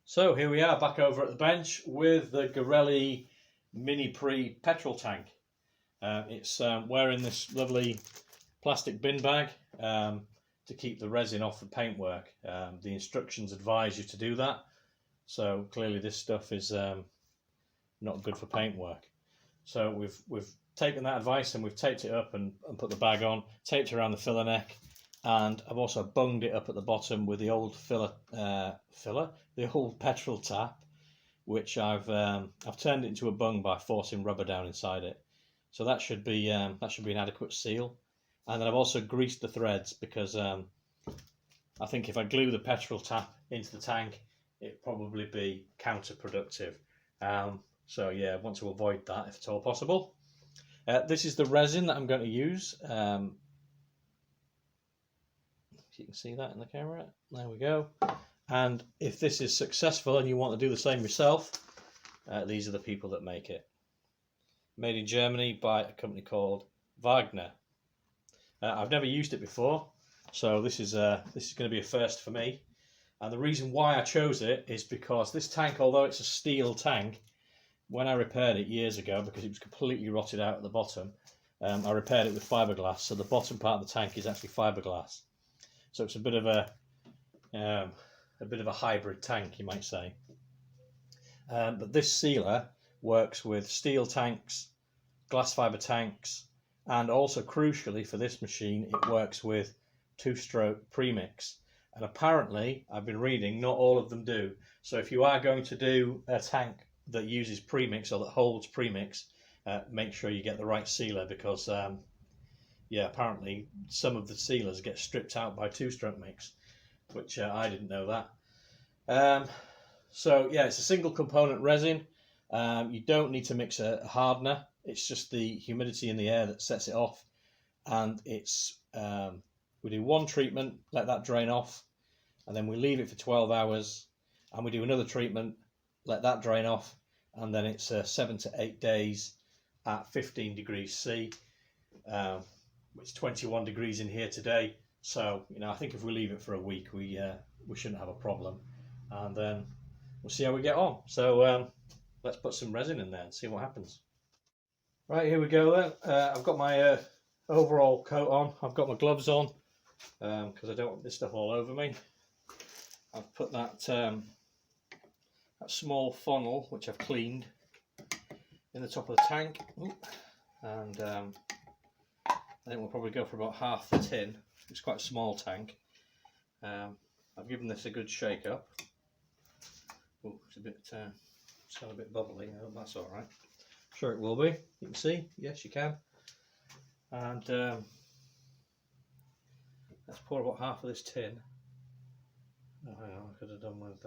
So here we are back over at the bench with the Garelli Mini Prix petrol tank. It's wearing this lovely plastic bin bag to keep the resin off the paintwork. The instructions advise you to do that, so clearly this stuff is not good for paintwork. So we've taken that advice and we've taped it up and put the bag on, taped it around the filler neck, and I've also bunged it up at the bottom with the old the old petrol tap, which I've turned it into a bung by forcing rubber down inside it. So that should be an adequate seal. And then I've also greased the threads because I think if I glue the petrol tap into the tank, it'd probably be counterproductive. So yeah, I want to avoid that if at all possible. This is the resin that I'm going to use. If you can see that in the camera, there we go. And if this is successful and you want to do the same yourself, these are the people that make it. Made in Germany by a company called Wagner. I've never used it before, so this is going to be a first for me. And the reason why I chose it is because this tank, although it's a steel tank, when I repaired it years ago, because it was completely rotted out at the bottom, I repaired it with fiberglass. So the bottom part of the tank is actually fiberglass. So it's a bit of a hybrid tank, you might say. But this sealer works with steel tanks, glass fiber tanks, and also crucially for this machine, it works with two-stroke premix. And apparently, I've been reading, not all of them do. So if you are going to do a tank that uses premix or that holds premix, make sure you get the right sealer, because yeah, apparently some of the sealers get stripped out by two-stroke mix, which I didn't know that. So yeah, it's a single component resin. You don't need to mix a hardener. It's just the humidity in the air that sets it off. And it's we do one treatment, let that drain off, and then we leave it for 12 hours, and we do another treatment, let that drain off, and then it's 7 to 8 days at 15 degrees C, which is 21 degrees in here today. So I think if we leave it for a week, we shouldn't have a problem, and then we'll see how we get on. So let's put some resin in there and see what happens. Right, here we go then. I've got my overall coat on. I've got my gloves on because I don't want this stuff all over me. I've put that small funnel, which I've cleaned, in the top of the tank. Ooh. And I think we'll probably go for about half the tin. It's quite a small tank. I've given this a good shake up. Oh, it's still a bit bubbly. I hope that's all right. Sure it will be. You can see. Yes, you can. And let's pour about half of this tin. Oh, hang on, I could have done with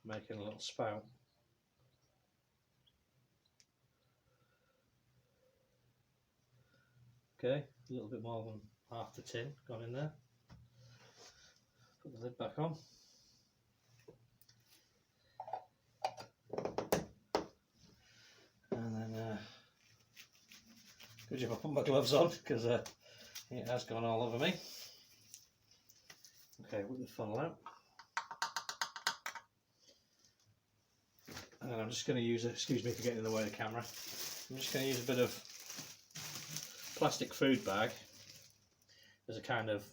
making a little spout. Okay, a little bit more than half the tin gone in there. Put the lid back on. And then, good job I put my gloves on, because it has gone all over me. Okay, whip the funnel out. And I'm just going to use, excuse me for getting in the way of the camera, I'm just going to use a bit of plastic food bag as a kind of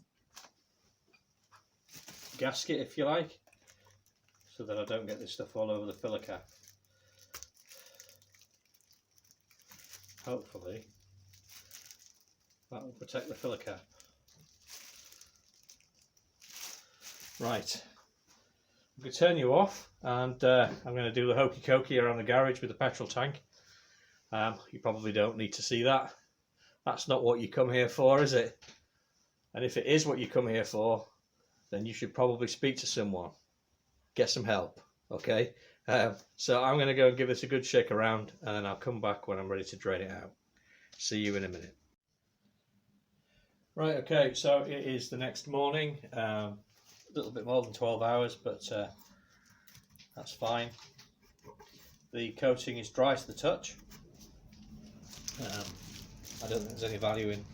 gasket, if you like, so that I don't get this stuff all over the filler cap. Hopefully that will protect the filler cap. Right, I'm going to turn you off, and I'm going to do the hokey cokey around the garage with the petrol tank. You probably don't need to see that. That's not what you come here for, is it? And if it is what you come here for, then you should probably speak to someone. Get some help, okay? So I'm going to go and give this a good shake around, and then I'll come back when I'm ready to drain it out. See you in a minute. Right, okay, so it is the next morning. A little bit more than 12 hours, but that's fine. The coating is dry to the touch. I don't think there's any value in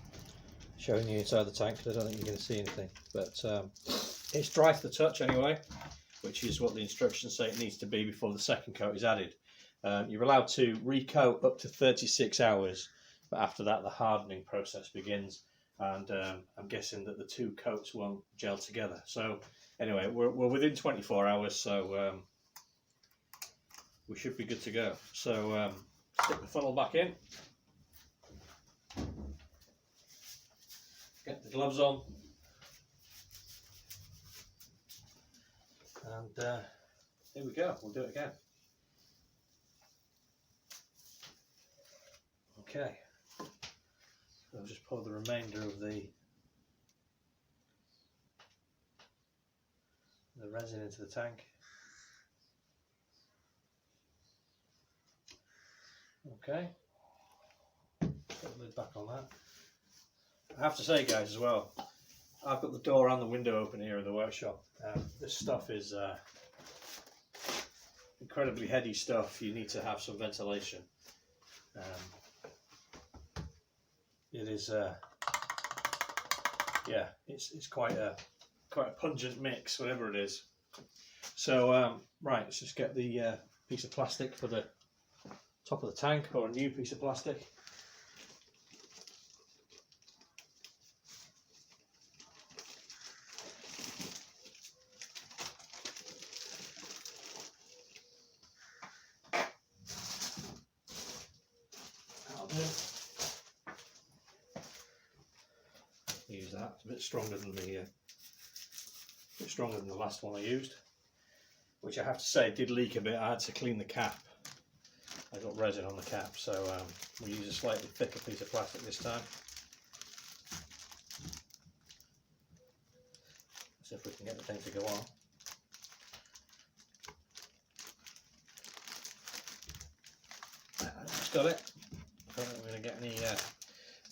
showing you inside the tank because I don't think you're going to see anything, but it's dry to the touch anyway. which is what the instructions say it needs to be before the second coat is added. You're allowed to recoat up to 36 hours, but after that the hardening process begins, and I'm guessing that the two coats won't gel together. So anyway, we're within 24 hours, so we should be good to go. So stick the funnel back in, get the gloves on, and here we go, we'll do it again. Okay, so I'll just pour the remainder of the resin into the tank. Okay, put the lid back on that. I have to say, guys, as well, I've got the door and the window open here in the workshop. This stuff is incredibly heady stuff. You need to have some ventilation. It is, yeah, it's quite a pungent mix, whatever it is. So right, let's just get the piece of plastic for the top of the tank, or a new piece of plastic. That'll do. Use that. It's a bit stronger than the last one I used, which I have to say did leak a bit. I had to clean the cap. I got resin on the cap, so we'll use a slightly thicker piece of plastic this time. See if we can get the thing to go on. I just got it. I don't think we're going to get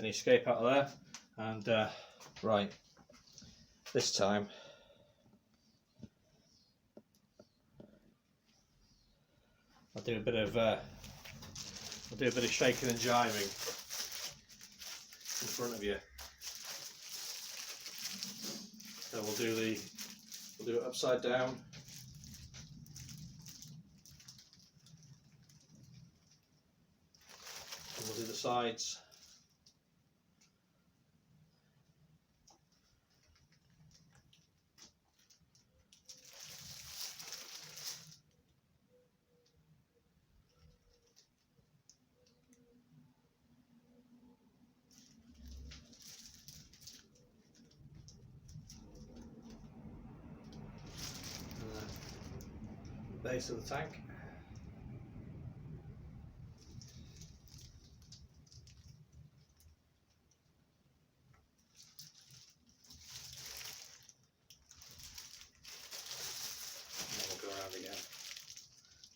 any escape out of there. And right, this time I'll do a bit of shaking and jiving in front of you. So we'll do it upside down. And we'll do the sides. Base of the tank. And then we'll go around again.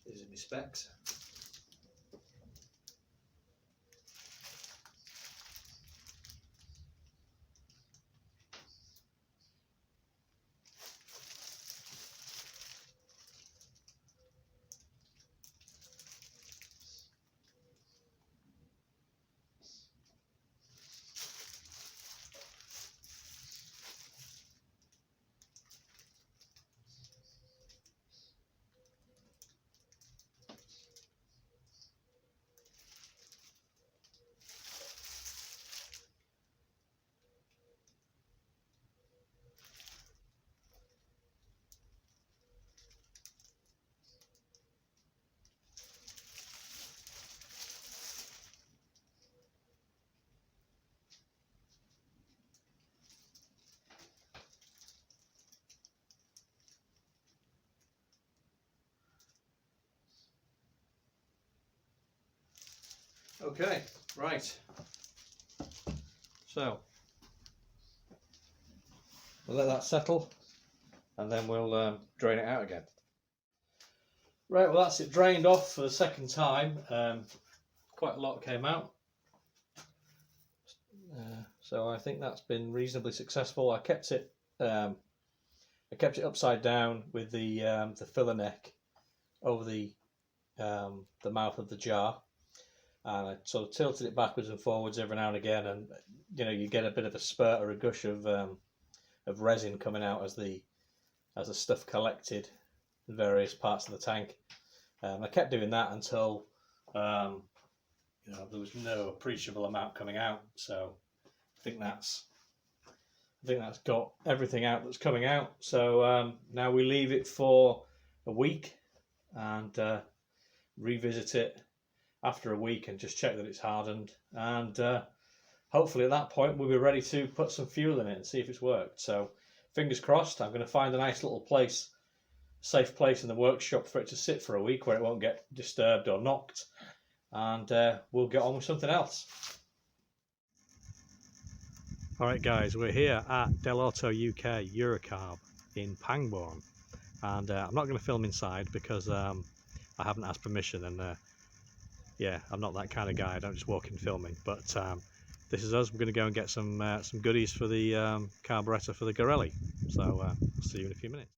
These are my specs. Okay, right. So we'll let that settle, and then we'll drain it out again. Right, well that's it drained off for the second time. Quite a lot came out. So I think that's been reasonably successful. I kept it upside down with the filler neck over the mouth of the jar. And I sort of tilted it backwards and forwards every now and again, and you get a bit of a spurt or a gush of resin coming out as the stuff collected in various parts of the tank. I kept doing that until there was no appreciable amount coming out. So I think that's got everything out that's coming out. So now we leave it for a week and revisit it after a week and just check that it's hardened, and hopefully at that point we'll be ready to put some fuel in it and see if it's worked. So fingers crossed. I'm going to find a nice little place, safe place in the workshop for it to sit for a week where it won't get disturbed or knocked, and we'll get on with something else. Alright guys, we're here at Del Auto UK Eurocarb in Pangbourne, and I'm not going to film inside because I haven't asked permission, and yeah, I'm not that kind of guy. I don't just walk in filming. But this is us. We're going to go and get some goodies for the carburettor for the Garelli. So I'll see you in a few minutes.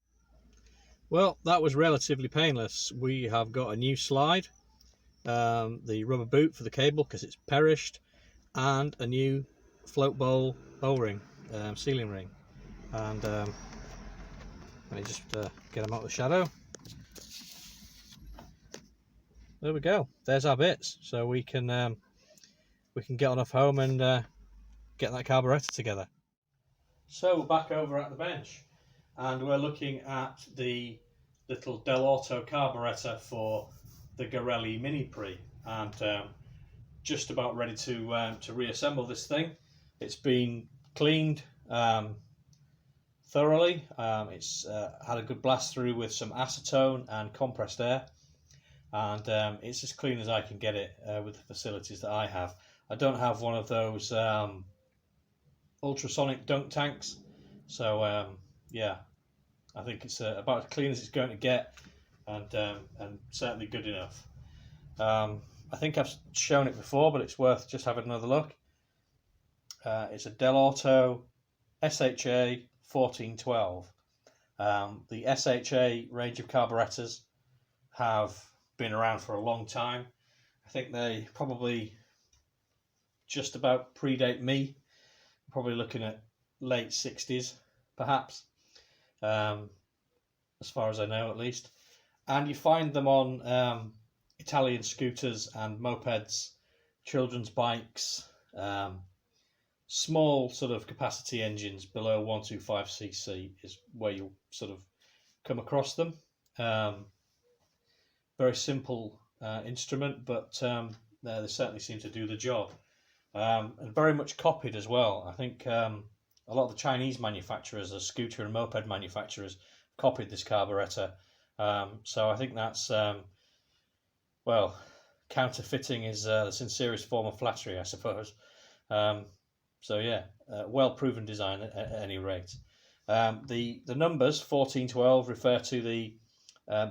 Well, that was relatively painless. We have got a new slide, the rubber boot for the cable because it's perished, and a new float bowl ring, sealing ring. And let me just get them out of the shadow. There we go. There's our bits, so we can get on off home and get that carburettor together. So we're back over at the bench, and we're looking at the little Del Auto carburettor for the Garelli Mini Prix, and just about ready to reassemble this thing. It's been cleaned thoroughly. It's had a good blast through with some acetone and compressed air. And it's as clean as I can get it with the facilities that I have. I don't have one of those ultrasonic dunk tanks, so yeah, I think it's about as clean as it's going to get, and certainly good enough. I think I've shown it before, but it's worth just having another look. It's a Del Auto SHA 1412. The SHA range of carburettors have been around for a long time. I think they probably just about predate me. Probably looking at late 60s, perhaps, as far as I know at least. And you find them on Italian scooters and mopeds, children's bikes, small sort of capacity engines below 125cc is where you'll sort of come across them. Very simple instrument, but they certainly seem to do the job, and very much copied as well. I think a lot of the Chinese manufacturers, the scooter and moped manufacturers, copied this carburettor. So I think that's well, counterfeiting is the sincerest form of flattery, I suppose. So yeah, well proven design at any rate. The numbers 1412 refer to the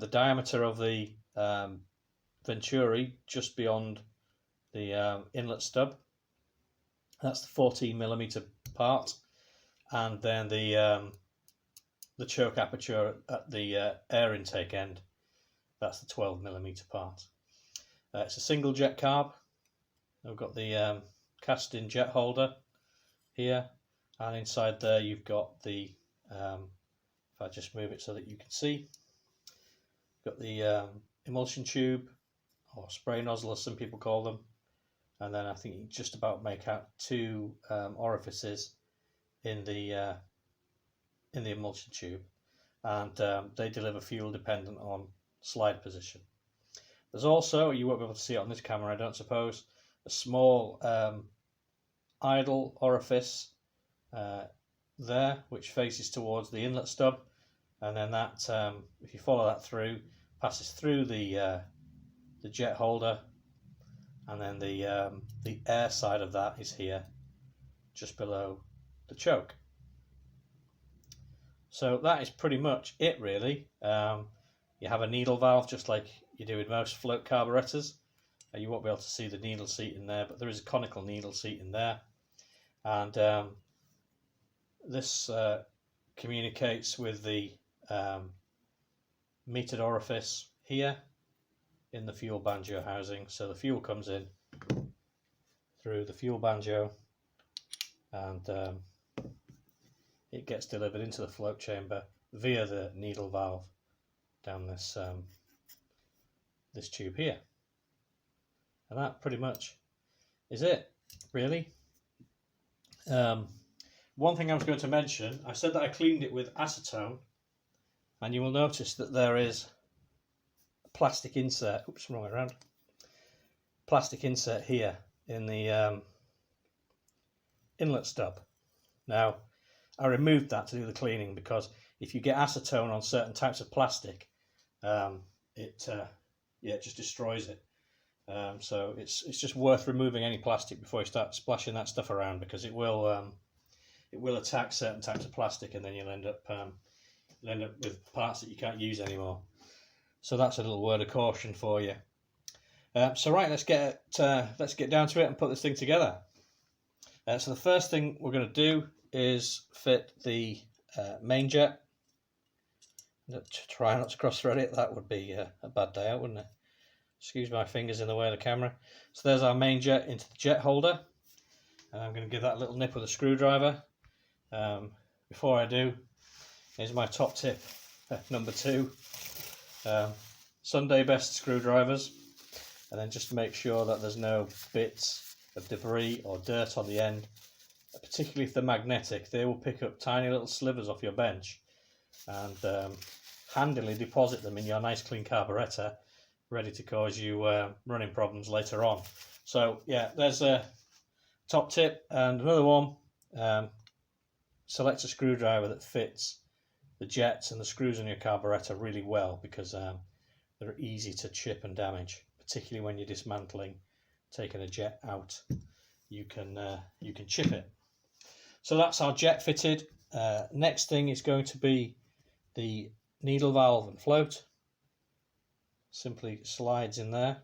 diameter of the venturi just beyond the inlet stub. That's the 14mm part, and then the choke aperture at the air intake end, that's the 12mm part. It's a single jet carb. I've got the cast-in jet holder here, and inside there you've got the if I just move it so that you can see, got the emulsion tube, or spray nozzle as some people call them, and then I think you just about make out two orifices in the emulsion tube, and they deliver fuel dependent on slide position. There's also, you won't be able to see it on this camera I don't suppose, a small idle orifice there which faces towards the inlet stub, and then that if you follow that through, passes through the jet holder, and then the air side of that is here just below the choke. So that is pretty much it really. You have a needle valve just like you do with most float carburettors. You won't be able to see the needle seat in there, but there is a conical needle seat in there, and this communicates with the metered orifice here in the fuel banjo housing. So the fuel comes in through the fuel banjo, and it gets delivered into the float chamber via the needle valve down this this tube here. And that pretty much is it, really. One thing I was going to mention, I said that I cleaned it with acetone, and you will notice that there is a plastic insert, oops, wrong way around, plastic insert here in the inlet stub. Now, I removed that to do the cleaning because if you get acetone on certain types of plastic, it just destroys it. So it's just worth removing any plastic before you start splashing that stuff around, because it will attack certain types of plastic, and then you'll end up with parts that you can't use anymore. So that's a little word of caution for you. So right, let's get down to it and put this thing together. So the first thing we're going to do is fit the main jet. Try not to cross-thread it. That would be a bad day out, wouldn't it? Excuse my fingers in the way of the camera. So there's our main jet into the jet holder. And I'm going to give that a little nip with a screwdriver. Before I do, here's my top tip, number 2. Sunday best screwdrivers. And then just make sure that there's no bits of debris or dirt on the end. Particularly if they're magnetic, they will pick up tiny little slivers off your bench and handily deposit them in your nice clean carburettor, ready to cause you running problems later on. So yeah, there's a top tip. And another one, select a screwdriver that fits the jets and the screws on your carburettor really well, because they're easy to chip and damage, particularly when you're dismantling, taking a jet out. You can chip it. So that's our jet fitted. Next thing is going to be the needle valve and float. Simply slides in there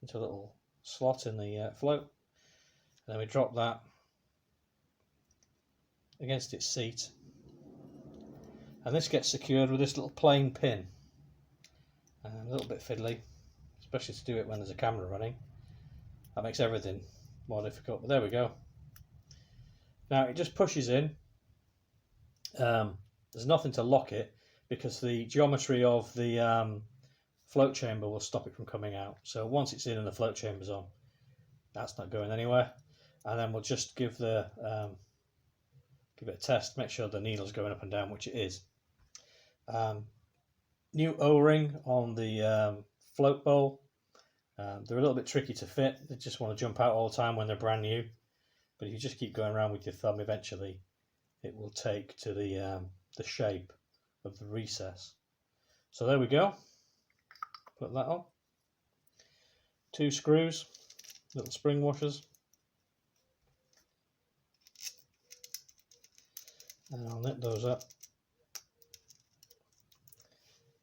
into a little slot in the float. And then we drop that against its seat. And this gets secured with this little plain pin. A little bit fiddly, especially to do it when there's a camera running. That makes everything more difficult, but there we go. Now it just pushes in. There's nothing to lock it because the geometry of the float chamber will stop it from coming out. So once it's in and the float chamber's on, that's not going anywhere. And then we'll just give it a test, make sure the needle's going up and down, which it is. New O-ring on the float bowl. They're a little bit tricky to fit. They just want to jump out all the time when they're brand new. But if you just keep going around with your thumb, eventually it will take to the shape of the recess. So there we go. Put that on. 2 screws, little spring washers. And I'll knit those up.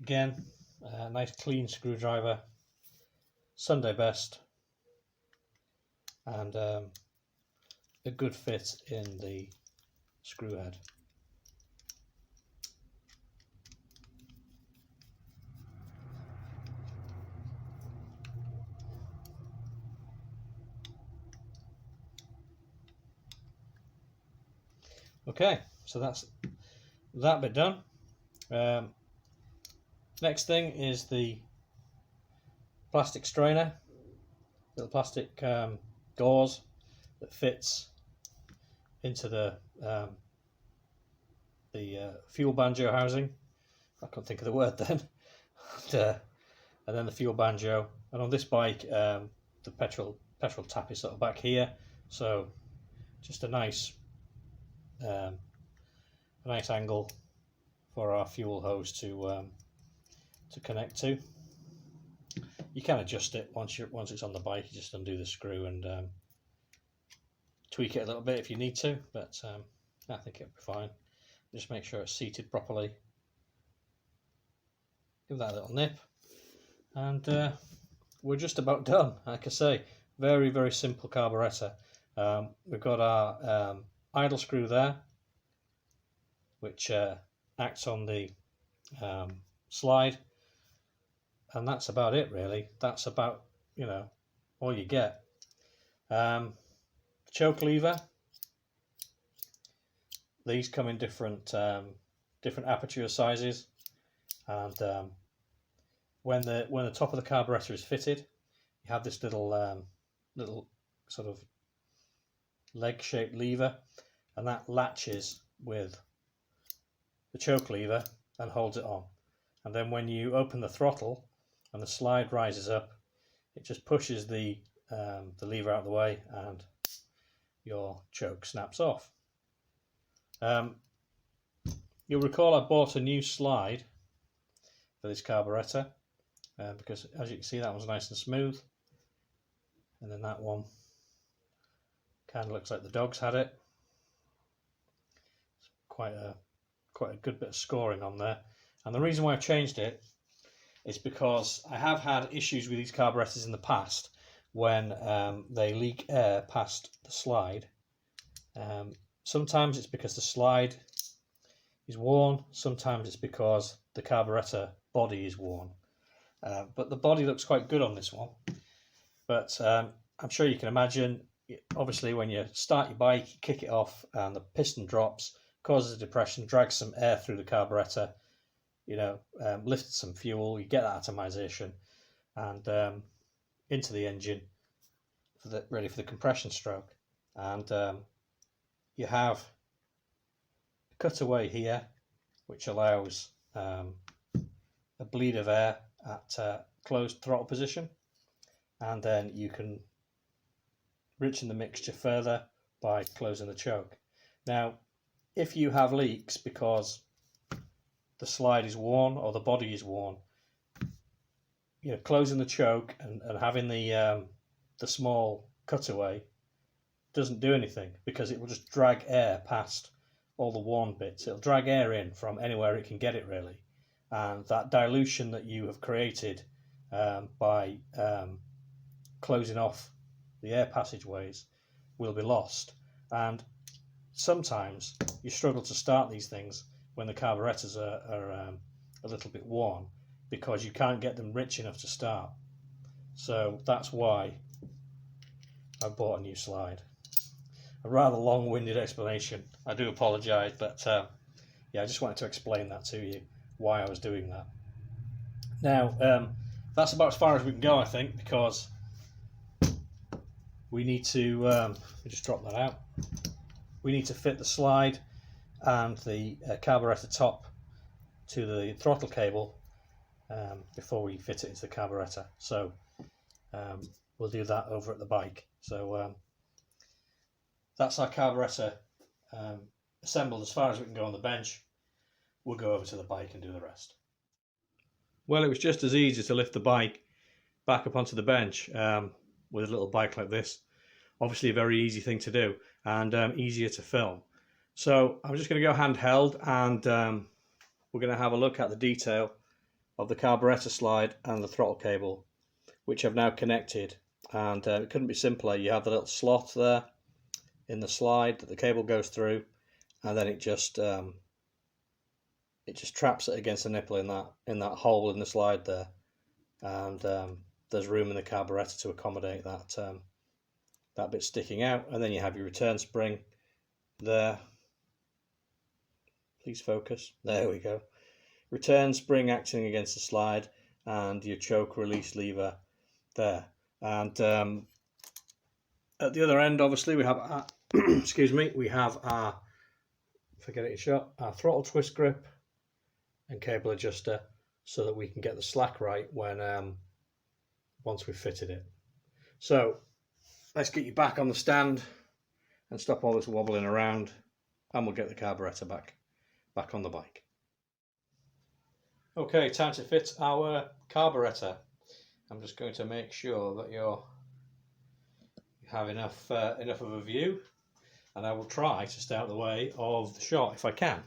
Again, a nice clean screwdriver, Sunday best, and a good fit in the screw head. Okay, so that's that bit done. Next thing is the plastic strainer, little plastic gauze that fits into the fuel banjo housing. I can't think of the word then. And then the fuel banjo. And on this bike, the petrol tap is sort of back here, so just a nice angle for our fuel hose to connect to. You can adjust it once it's on the bike. You just undo the screw and tweak it a little bit if you need to, but I think it'll be fine. Just make sure it's seated properly. Give that a little nip, and we're just about done. Like I say, very, very simple carburettor. We've got our idle screw there, which acts on the slide, and that's about it really. That's about, all you get. Choke lever, these come in different aperture sizes. And when the top of the carburettor is fitted, you have this little sort of leg-shaped lever, and that latches with the choke lever and holds it on. And then when you open the throttle and the slide rises up, it just pushes the lever out of the way and your choke snaps off. You'll recall I bought a new slide for this carburettor because, as you can see, that one's nice and smooth, and then that one kind of looks like the dogs had it. It's quite a good bit of scoring on there. And the reason why I've changed it is because I have had issues with these carburettors in the past when they leak air past the slide. Sometimes it's because the slide is worn, sometimes it's because the carburettor body is worn. But the body looks quite good on this one. But I'm sure you can imagine, obviously when you start your bike, you kick it off and the piston drops, causes a depression, drags some air through the carburettor, lifts some fuel, you get that atomization and into the engine ready for the compression stroke. And you have a cutaway here which allows a bleed of air at closed throttle position, and then you can richen the mixture further by closing the choke. Now, if you have leaks because the slide is worn or the body is worn, closing the choke and having the small cutaway doesn't do anything, because it will just drag air past all the worn bits. It'll drag air in from anywhere it can get it, really, and that dilution that you have created by closing off the air passageways will be lost. And sometimes you struggle to start these things when the carburettors are a little bit worn, because you can't get them rich enough to start. So that's why I bought a new slide. A rather long-winded explanation. I do apologise, but yeah, I just wanted to explain that to you, why I was doing that. Now, that's about as far as we can go, I think, because we need to just drop that out. We need to fit the slide and the carburettor top to the throttle cable before we fit it into the carburettor. So we'll do that over at the bike. So that's our carburettor assembled as far as we can go on the bench. We'll go over to the bike and do the rest. Well, it was just as easy to lift the bike back up onto the bench with a little bike like this. Obviously a very easy thing to do, and easier to film. So I'm just going to go handheld, and we're going to have a look at the detail of the carburettor slide and the throttle cable, which I've now connected. And it couldn't be simpler. You have the little slot there in the slide that the cable goes through, and then it just traps it against the nipple in that hole in the slide there, and there's room in the carburettor to accommodate that bit sticking out. And then you have your return spring there. Please focus. There we go. Return spring acting against the slide, and your choke release lever there. And at the other end, obviously, we have our, excuse me, we have our, forget it shot, our throttle twist grip and cable adjuster, so that we can get the slack right when once we've fitted it. So let's get you back on the stand and stop all this wobbling around, and we'll get the carburettor back on the bike. Okay, time to fit our carburettor. I'm just going to make sure that you have enough of a view, and I will try to stay out of the way of the shot if I can.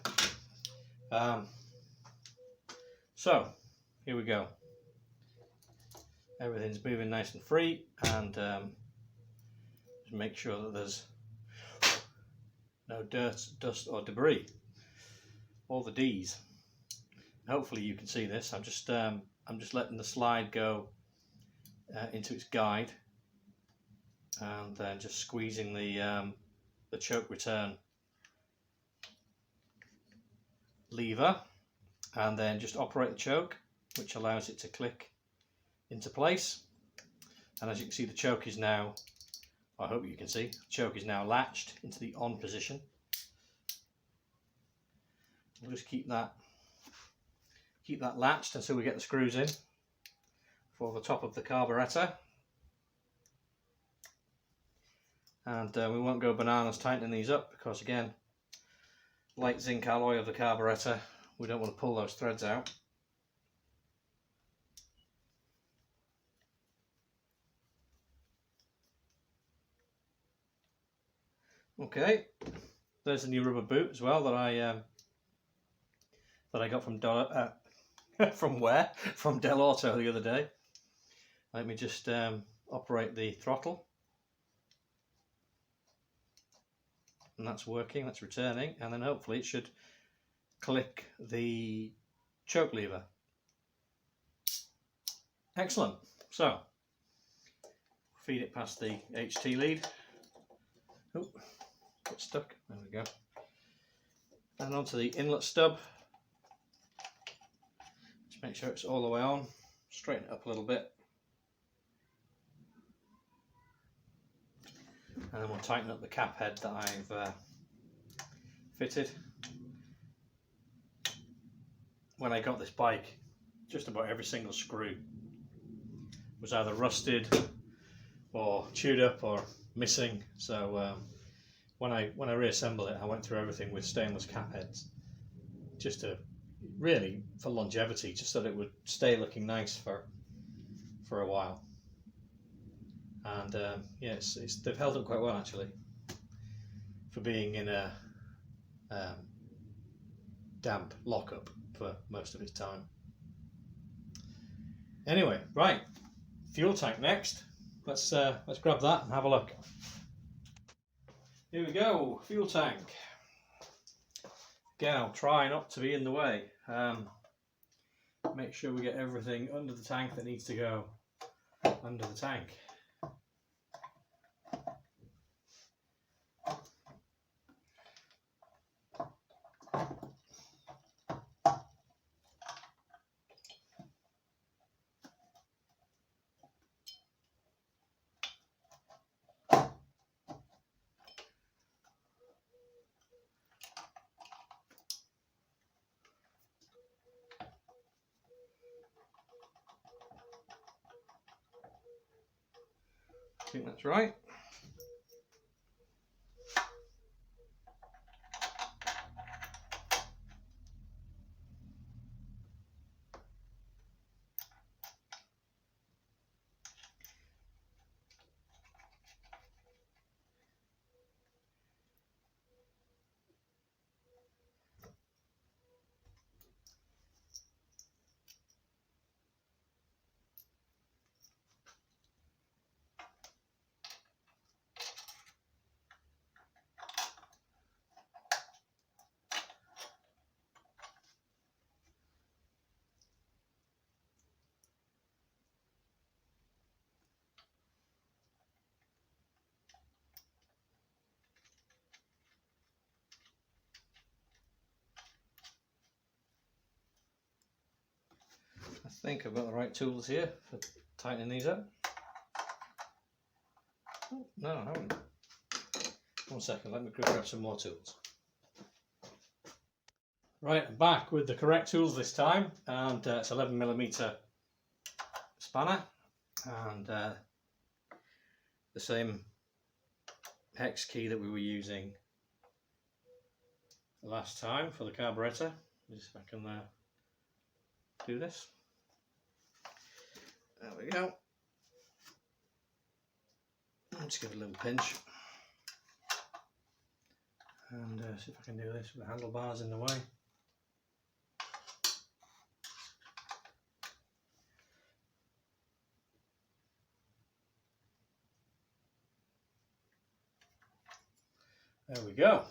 So here we go. Everything's moving nice and free, and just make sure that there's no dirt, dust or debris. All the D's. Hopefully you can see this. I'm just letting the slide go into its guide, and then just squeezing the choke return lever, and then just operate the choke, which allows it to click into place. And as you can see, the choke is now, I hope you can see, the choke is now latched into the on position. We'll just keep that latched until we get the screws in for the top of the carburettor. And we won't go bananas tightening these up because, again, light zinc alloy of the carburettor, we don't want to pull those threads out. Okay, there's the new rubber boot as well that I got from from Del Auto the other day. Let me just operate the throttle, and that's working, that's returning, and then hopefully it should click the choke lever. Excellent. So feed it past the HT lead. Oh, got stuck. There we go. And onto the inlet stub. Just make sure it's all the way on. Straighten it up a little bit. And then we'll tighten up the cap head that I've fitted. When I got this bike, just about every single screw was either rusted or chewed up or missing. So when I reassembled it, I went through everything with stainless cap heads, just to really for longevity, just so that it would stay looking nice for a while. And yeah, they've held up quite well actually for being in a damp lockup for most of its time. Anyway, right, fuel tank next. Let's grab that and have a look. Here we go, fuel tank. Again, I'll try not to be in the way. Make sure we get everything under the tank that needs to go under the tank. I think that's right. I think I've got the right tools here for tightening these up. Oh, no, I haven't. 1 second, let me grab some more tools. Right, I'm back with the correct tools this time, and it's 11mm spanner and the same hex key that we were using last time for the carburettor. Just if I can do this. There we go. I'll just give it a little pinch and see if I can do this with the handlebars in the way. There we go.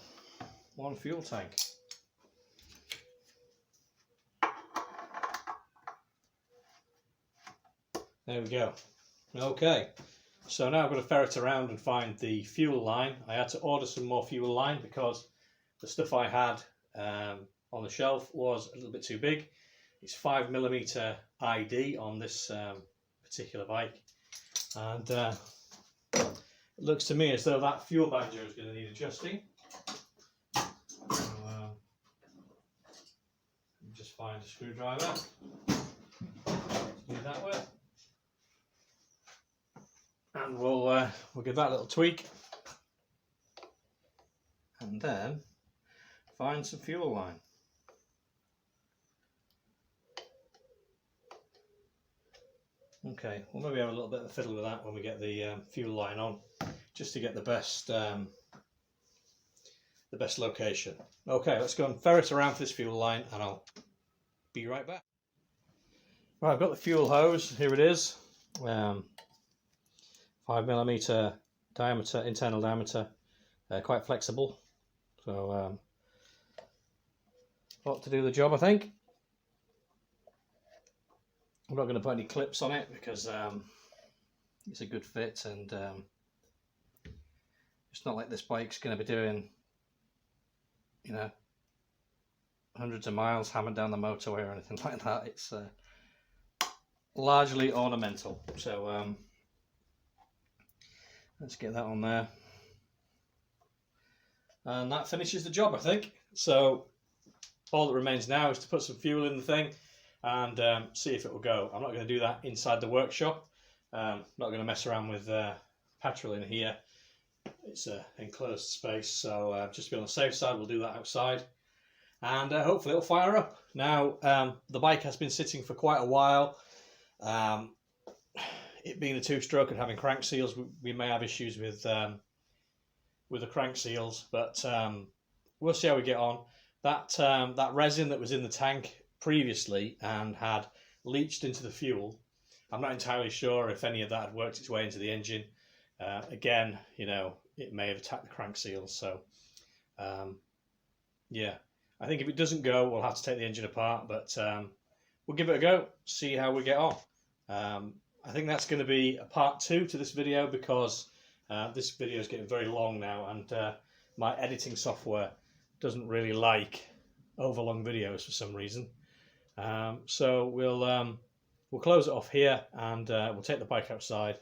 One fuel tank. There we go. Okay, so now I've got to ferret around and find the fuel line. I had to order some more fuel line because the stuff I had on the shelf was a little bit too big. It's 5mm ID on this particular bike, and it looks to me as though that fuel banjo is going to need adjusting. So, just find a screwdriver to do that with, and we'll give that a little tweak, and then find some fuel line. Okay, we'll maybe have a little bit of a fiddle with that when we get the fuel line on, just to get the best location. Okay, let's go and ferret around for this fuel line, and I'll be right back. Right, I've got the fuel hose. Here it is. 5mm diameter, internal diameter, quite flexible. So, ought to do the job, I think. I'm not going to put any clips on it because it's a good fit, and it's not like this bike's going to be doing, you know, hundreds of miles hammered down the motorway or anything like that. It's largely ornamental. So let's get that on there, and that finishes the job, I think. So all that remains now is to put some fuel in the thing and see if it will go. I'm not going to do that inside the workshop. Not going to mess around with petrol in here. It's an enclosed space, so just to be on the safe side, we'll do that outside, and hopefully it'll fire up. Now, the bike has been sitting for quite a while. It being a two-stroke and having crank seals, we may have issues with the crank seals, but we'll see how we get on. That resin that was in the tank previously and had leached into the fuel, I'm not entirely sure if any of that had worked its way into the engine. Again, you know, it may have attacked the crank seals. So yeah, I think if it doesn't go, we'll have to take the engine apart, but we'll give it a go, see how we get on. I think that's going to be a part 2 to this video, because this video is getting very long now, and my editing software doesn't really like overlong videos for some reason. So we'll close it off here, and we'll take the bike outside,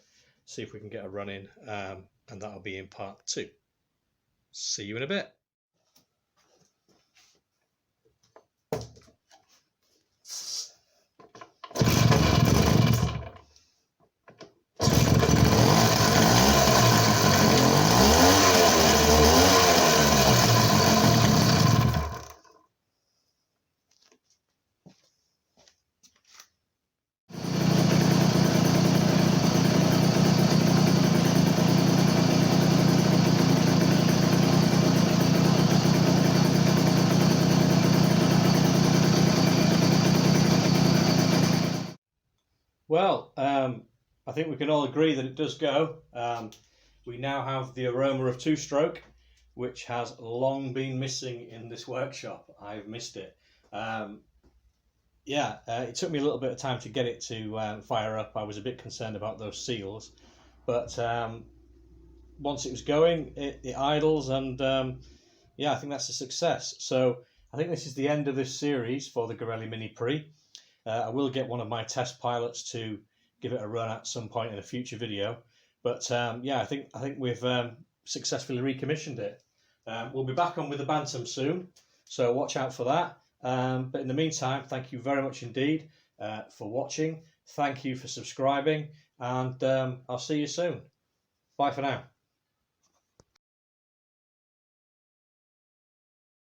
see if we can get a run in, and that'll be in part 2. See you in a bit. Well, I think we can all agree that it does go. We now have the aroma of two-stroke, which has long been missing in this workshop. I've missed it. Yeah, it took me a little bit of time to get it to fire up. I was a bit concerned about those seals, but once it was going, it idles, and yeah, I think that's a success. So I think this is the end of this series for the Garelli Mini Prix. I will get one of my test pilots to give it a run at some point in a future video, but yeah, I think we've successfully recommissioned it. We'll be back on with the Bantam soon, so watch out for that. But in the meantime, thank you very much indeed for watching. Thank you for subscribing, and I'll see you soon. Bye for now.